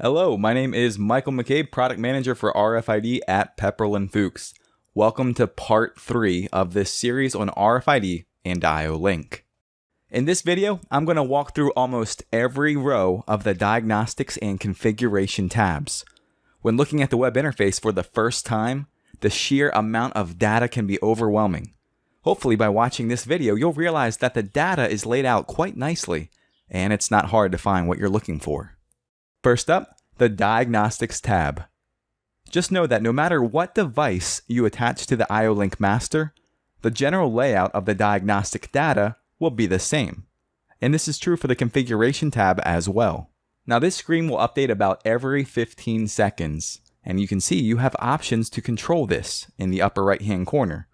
Hello, my name is Michael McCabe, Product Manager for RFID at Pepperl+Fuchs. Welcome to part 3 of this series on RFID and IO-Link. In this video, I'm going to walk through almost every row of the Diagnostics and Configuration tabs. When looking at the web interface for the first time, the sheer amount of data can be overwhelming. Hopefully by watching this video, you'll realize that the data is laid out quite nicely, and it's not hard to find what you're looking for. First up, the Diagnostics tab. Just know that no matter what device you attach to the IO-Link master, the general layout of the diagnostic data will be the same. And this is true for the Configuration tab as well. Now this screen will update about every 15 seconds, and you can see you have options to control this in the upper right hand corner.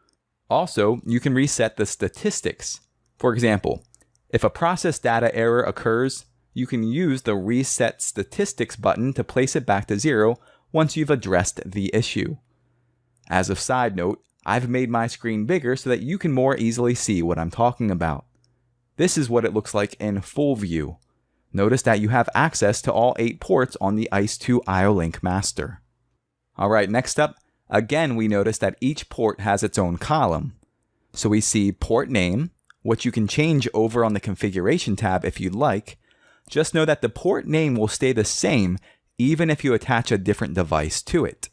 Also, you can reset the statistics. For example, if a process data error occurs, you can use the Reset Statistics button to place it back to 0 once you've addressed the issue. As a side note, I've made my screen bigger so that you can more easily see what I'm talking about. This is what it looks like in full view. Notice that you have access to all 8 ports on the ICE2 IO-Link master. Alright, next up, again we notice that each port has its own column. So we see port name, which you can change over on the Configuration tab if you'd like. Just know that the port name will stay the same even if you attach a different device to it.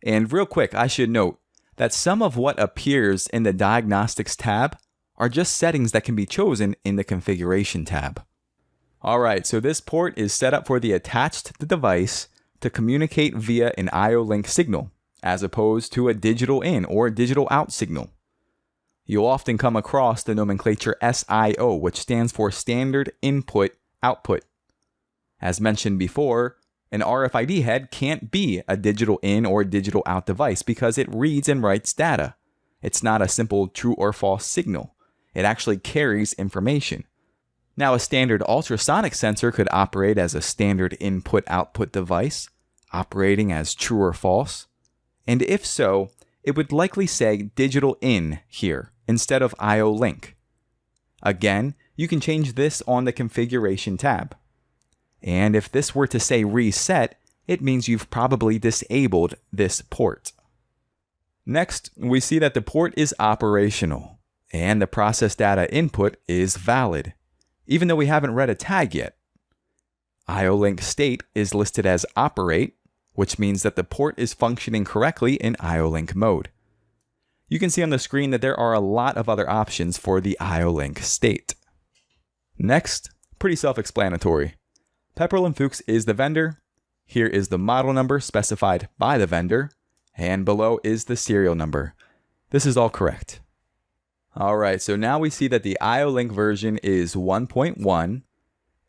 And real quick, I should note that some of what appears in the Diagnostics tab are just settings that can be chosen in the Configuration tab. Alright, so this port is set up for the attached device to communicate via an IO-Link signal, as opposed to a digital in or digital out signal. You'll often come across the nomenclature SIO, which stands for Standard Input Output. As mentioned before, an RFID head can't be a digital in or digital out device because it reads and writes data. It's not a simple true or false signal. It actually carries information. Now, a standard ultrasonic sensor could operate as a standard input-output device, operating as true or false. And if so, it would likely say digital in here instead of IO-Link. Again, you can change this on the Configuration tab. And if this were to say reset, it means you've probably disabled this port. Next, we see that the port is operational, and the process data input is valid, even though we haven't read a tag yet. IO-Link state is listed as operate, which means that the port is functioning correctly in IO-Link mode. You can see on the screen that there are a lot of other options for the IO-Link state. Next, pretty self-explanatory. Pepperl+Fuchs is the vendor, here is the model number specified by the vendor, and below is the serial number. This is all correct. Alright, so now we see that the IO-Link version is 1.1,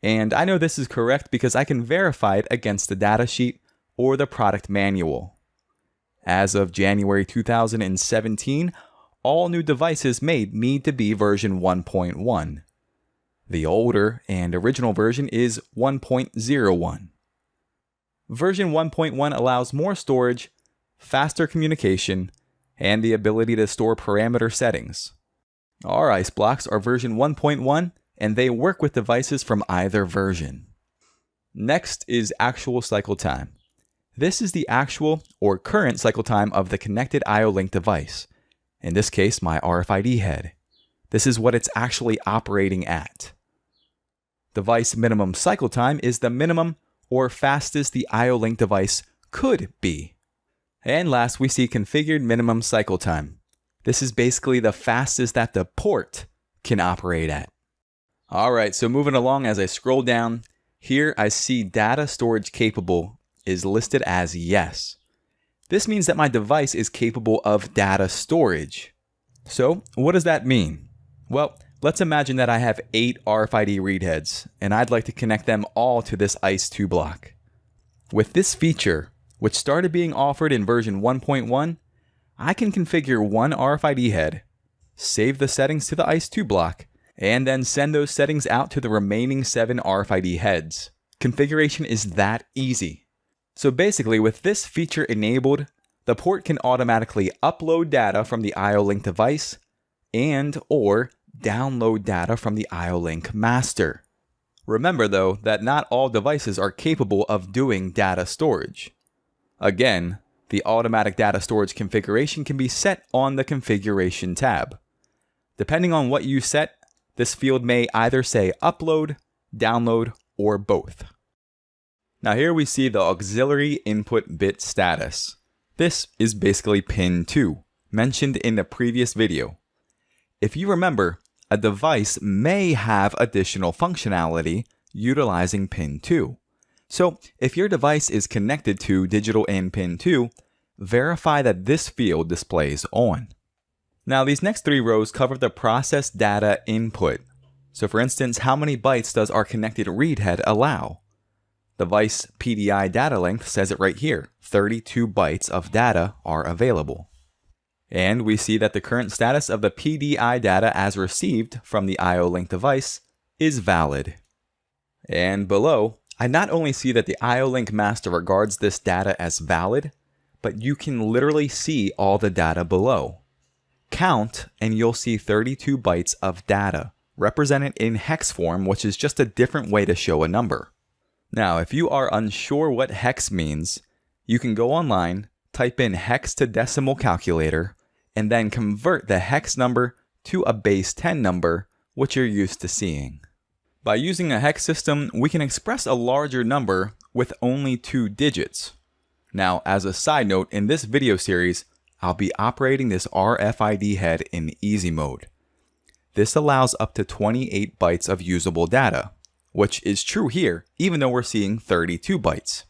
and I know this is correct because I can verify it against the datasheet or the product manual. As of January 2017, all new devices made need to be version 1.1. The older and original version is 1.01. Version 1.1 allows more storage, faster communication, and the ability to store parameter settings. Our ICE blocks are version 1.1, and they work with devices from either version. Next is actual cycle time. This is the actual or current cycle time of the connected IO-Link device, in this case my RFID head. This is what it's actually operating at. Device minimum cycle time is the minimum or fastest the IO-Link device could be. And last, we see configured minimum cycle time. This is basically the fastest that the port can operate at. Alright, so moving along as I scroll down, here I see data storage capable is listed as yes. This means that my device is capable of data storage. So, what does that mean? Well, let's imagine that I have 8 RFID read heads, and I'd like to connect them all to this ICE2 block. With this feature, which started being offered in version 1.1, I can configure one RFID head, save the settings to the ICE2 block, and then send those settings out to the remaining 7 RFID heads. Configuration is that easy. So basically, with this feature enabled, the port can automatically upload data from the IO-Link device and/or download data from the IO-Link master. Remember though that not all devices are capable of doing data storage. Again, the automatic data storage configuration can be set on the Configuration tab. Depending on what you set, this field may either say upload, download, or both. Now here we see the auxiliary input bit status. This is basically pin 2, mentioned in the previous video. If you remember, a device may have additional functionality utilizing pin 2. So if your device is connected to digital in pin 2, verify that this field displays on. Now these next 3 rows cover the process data input. So for instance, how many bytes does our connected read head allow? Device PDI data length says it right here, 32 bytes of data are available. And we see that the current status of the PDI data as received from the IO-Link device is valid. And below, I not only see that the IO-Link master regards this data as valid, but you can literally see all the data below. Count and you'll see 32 bytes of data, represented in hex form, which is just a different way to show a number. Now, if you are unsure what hex means, you can go online, type in hex to decimal calculator, and then convert the hex number to a base 10 number, which you're used to seeing. By using a hex system, we can express a larger number with only 2 digits. Now, as a side note, in this video series, I'll be operating this RFID head in easy mode. This allows up to 28 bytes of usable data, which is true here, even though we're seeing 32 bytes.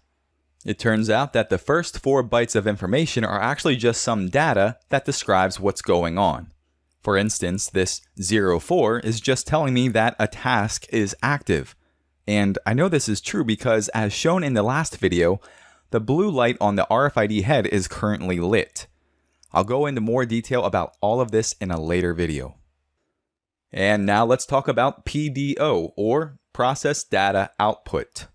It turns out that the first 4 bytes of information are actually just some data that describes what's going on. For instance, this 04 is just telling me that a task is active. And I know this is true because, as shown in the last video, the blue light on the RFID head is currently lit. I'll go into more detail about all of this in a later video. And now let's talk about PDO, or Process Data Output.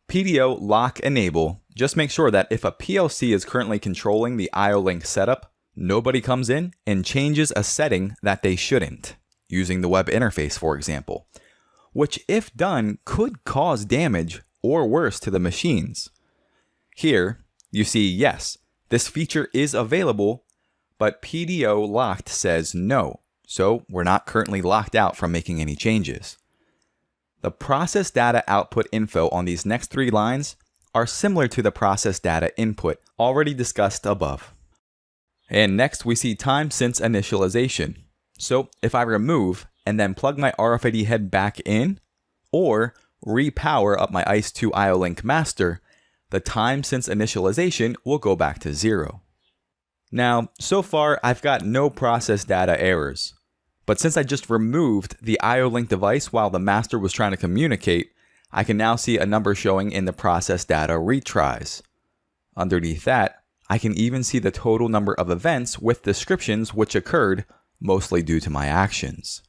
PDO lock enable just make sure that if a PLC is currently controlling the IO-Link setup, nobody comes in and changes a setting that they shouldn't, using the web interface for example, which if done could cause damage or worse to the machines. Here, you see yes, this feature is available, but PDO locked says no, so we're not currently locked out from making any changes. The process data output info on these next 3 lines are similar to the process data input already discussed above. And next we see time since initialization. So if I remove and then plug my RFID head back in, or repower up my ICE2 IO-Link master, the time since initialization will go back to 0. Now, so far I've got no process data errors. But since I just removed the IO-Link device while the master was trying to communicate, I can now see a number showing in the process data retries. Underneath that, I can even see the total number of events with descriptions which occurred, mostly due to my actions.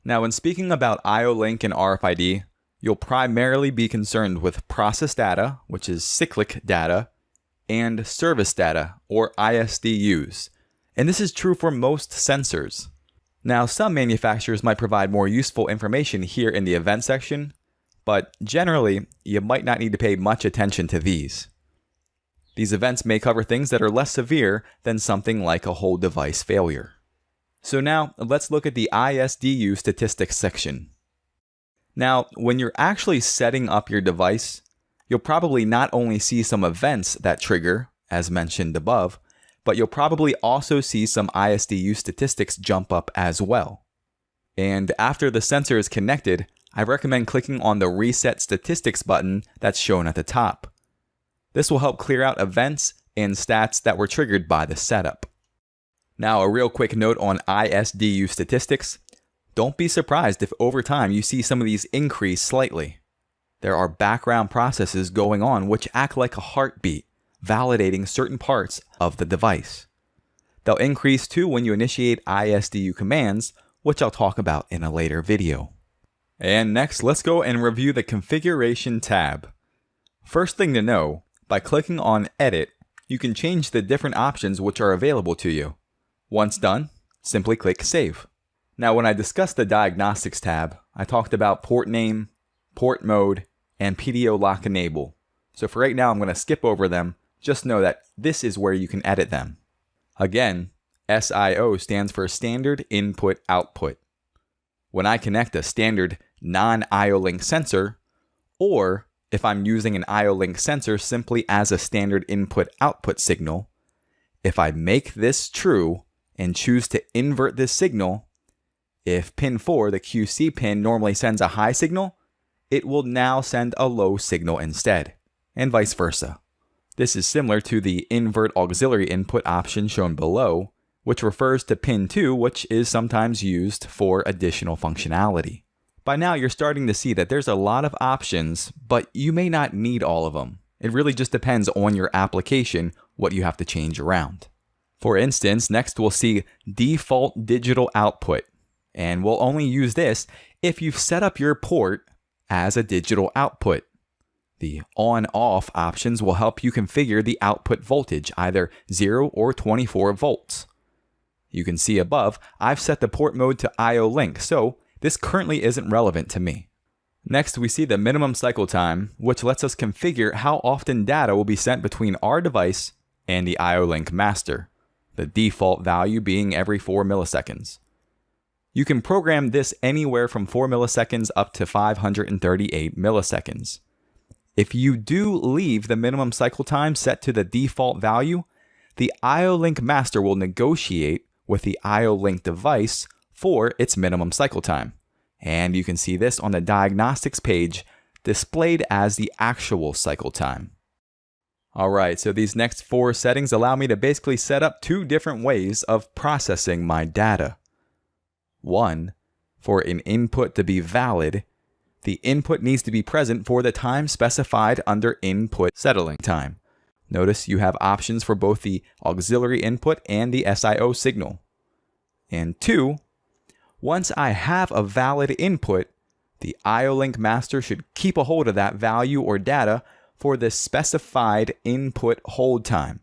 Now, when speaking about IO-Link and RFID, you'll primarily be concerned with process data, which is cyclic data, and service data, or ISDUs. And this is true for most sensors. Now, some manufacturers might provide more useful information here in the event section, but generally, you might not need to pay much attention to these. These events may cover things that are less severe than something like a whole device failure. So now, let's look at the ISDU statistics section. Now, when you're actually setting up your device, you'll probably not only see some events that trigger, as mentioned above, but you'll probably also see some ISDU statistics jump up as well. And after the sensor is connected, I recommend clicking on the Reset Statistics button that's shown at the top. This will help clear out events and stats that were triggered by the setup. Now, a real quick note on ISDU statistics. Don't be surprised if over time you see some of these increase slightly. There are background processes going on which act like a heartbeat, validating certain parts of the device. They'll increase too when you initiate ISDU commands, which I'll talk about in a later video. And next, let's go and review the Configuration tab. First thing to know, by clicking on Edit, you can change the different options which are available to you. Once done, simply click Save. Now, when I discussed the Diagnostics tab, I talked about port name, port mode, and PDO lock enable. So for right now, I'm going to skip over them. Just know that this is where you can edit them. Again, SIO stands for Standard Input Output. When I connect a standard non-IO-Link sensor, or if I'm using an IO-Link sensor simply as a standard input-output signal, if I make this true and choose to invert this signal, if pin 4, the QC pin, normally sends a high signal, it will now send a low signal instead, and vice versa. This is similar to the invert auxiliary input option shown below, which refers to pin 2, which is sometimes used for additional functionality. By now, you're starting to see that there's a lot of options, but you may not need all of them. It really just depends on your application what you have to change around. For instance, next we'll see default digital output, and we'll only use this if you've set up your port as a digital output. The on-off options will help you configure the output voltage, either 0 or 24 volts. You can see above, I've set the port mode to IO-Link, so this currently isn't relevant to me. Next, we see the minimum cycle time, which lets us configure how often data will be sent between our device and the IO-Link master, the default value being every 4 milliseconds. You can program this anywhere from 4 milliseconds up to 538 milliseconds. If you do leave the minimum cycle time set to the default value, the IO-Link master will negotiate with the IO-Link device for its minimum cycle time. And you can see this on the diagnostics page displayed as the actual cycle time. Alright, so these next 4 settings allow me to basically set up 2 different ways of processing my data. 1, for an input to be valid, the input needs to be present for the time specified under input settling time. Notice you have options for both the auxiliary input and the SIO signal. And 2, once I have a valid input, the IO-Link master should keep a hold of that value or data for the specified input hold time.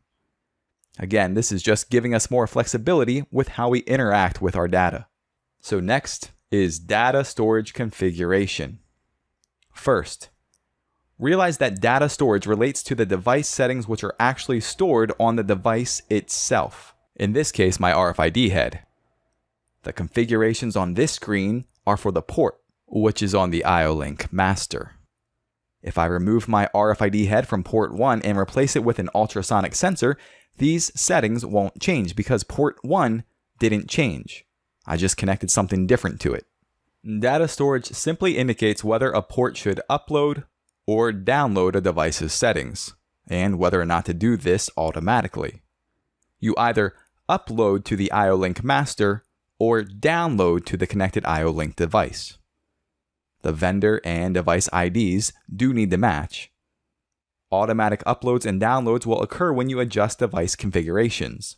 Again, this is just giving us more flexibility with how we interact with our data. So next is data storage configuration. First, realize that data storage relates to the device settings which are actually stored on the device itself. In this case, my RFID head. The configurations on this screen are for the port, which is on the IO-Link master. If I remove my RFID head from port 1 and replace it with an ultrasonic sensor, these settings won't change because port 1 didn't change. I just connected something different to it. Data storage simply indicates whether a port should upload or download a device's settings, and whether or not to do this automatically. You either upload to the IO-Link master or download to the connected IO-Link device. The vendor and device IDs do need to match. Automatic uploads and downloads will occur when you adjust device configurations.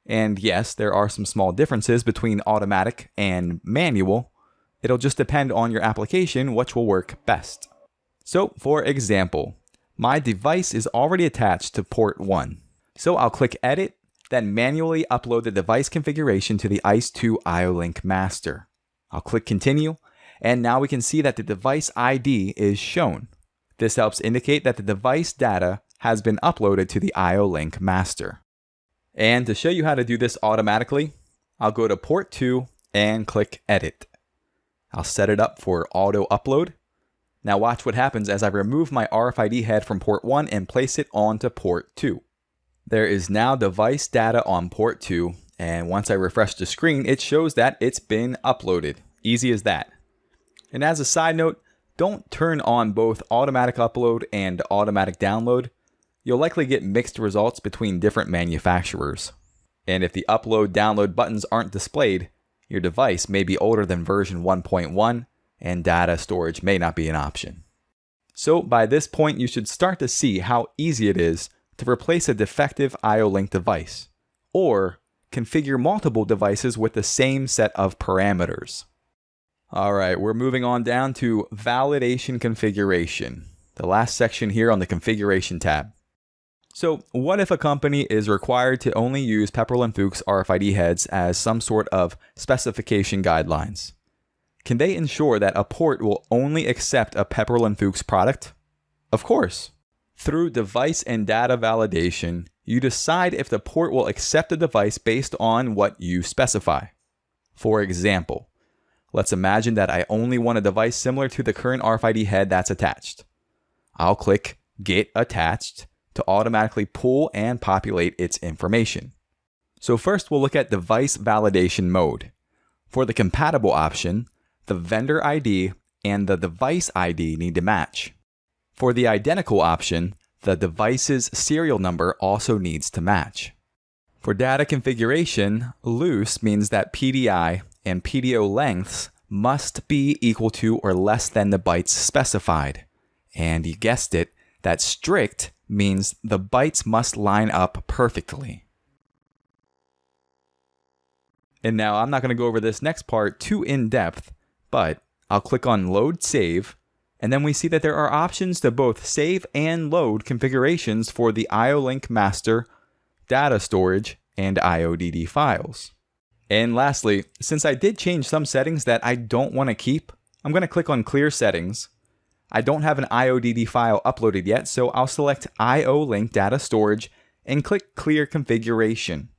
And yes, there are some small differences between automatic and manual. It'll just depend on your application which will work best. So, for example, my device is already attached to port 1. So I'll click Edit, then manually upload the device configuration to the ICE2 IO-Link master. I'll click Continue, and now we can see that the device ID is shown. This helps indicate that the device data has been uploaded to the IO-Link master. And to show you how to do this automatically, I'll go to port 2 and click Edit. I'll set it up for auto upload. Now watch what happens as I remove my RFID head from port 1 and place it onto port 2. There is now device data on port 2, and once I refresh the screen, it shows that it's been uploaded. Easy as that. And as a side note, don't turn on both automatic upload and automatic download. You'll likely get mixed results between different manufacturers. And if the upload download buttons aren't displayed, your device may be older than version 1.1 and data storage may not be an option. So by this point, you should start to see how easy it is to replace a defective IO-Link device or configure multiple devices with the same set of parameters. Alright, we're moving on down to validation configuration, the last section here on the configuration tab. So what if a company is required to only use Pepperl+Fuchs RFID heads as some sort of specification guidelines? Can they ensure that a port will only accept a Pepperl+Fuchs product? Of course. Through device and data validation, you decide if the port will accept the device based on what you specify. For example, let's imagine that I only want a device similar to the current RFID head that's attached. I'll click Get Attached to automatically pull and populate its information. So first we'll look at device validation mode. For the compatible option, the vendor ID and the device ID need to match. For the identical option, the device's serial number also needs to match. For data configuration, loose means that PDI and PDO lengths must be equal to or less than the bytes specified. And you guessed it, that strict means the bytes must line up perfectly. And now I'm not going to go over this next part too in depth, but I'll click on Load Save, and then we see that there are options to both save and load configurations for the IO-Link master, data storage, and IODD files. And lastly, since I did change some settings that I don't want to keep, I'm going to click on Clear Settings. I don't have an IODD file uploaded yet, so I'll select IO-Link data storage and click Clear Configuration.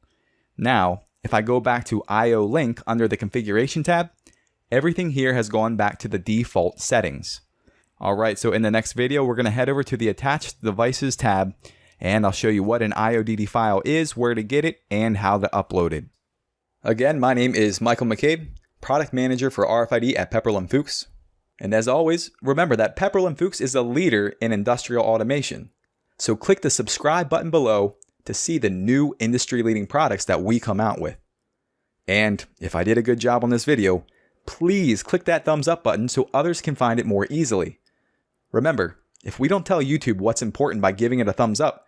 Now, if I go back to IO-Link under the Configuration tab, everything here has gone back to the default settings. Alright, so in the next video, we're going to head over to the Attached Devices tab, and I'll show you what an IODD file is, where to get it, and how to upload it. Again, my name is Michael McCabe, Product Manager for RFID at Pepperl+Fuchs. And as always, remember that Pepperl+Fuchs is a leader in industrial automation. So click the subscribe button below to see the new industry-leading products that we come out with. And if I did a good job on this video, please click that thumbs up button so others can find it more easily. Remember, if we don't tell YouTube what's important by giving it a thumbs up,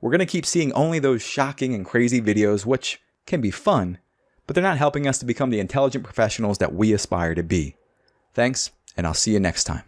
we're going to keep seeing only those shocking and crazy videos which can be fun, but they're not helping us to become the intelligent professionals that we aspire to be. Thanks, and I'll see you next time.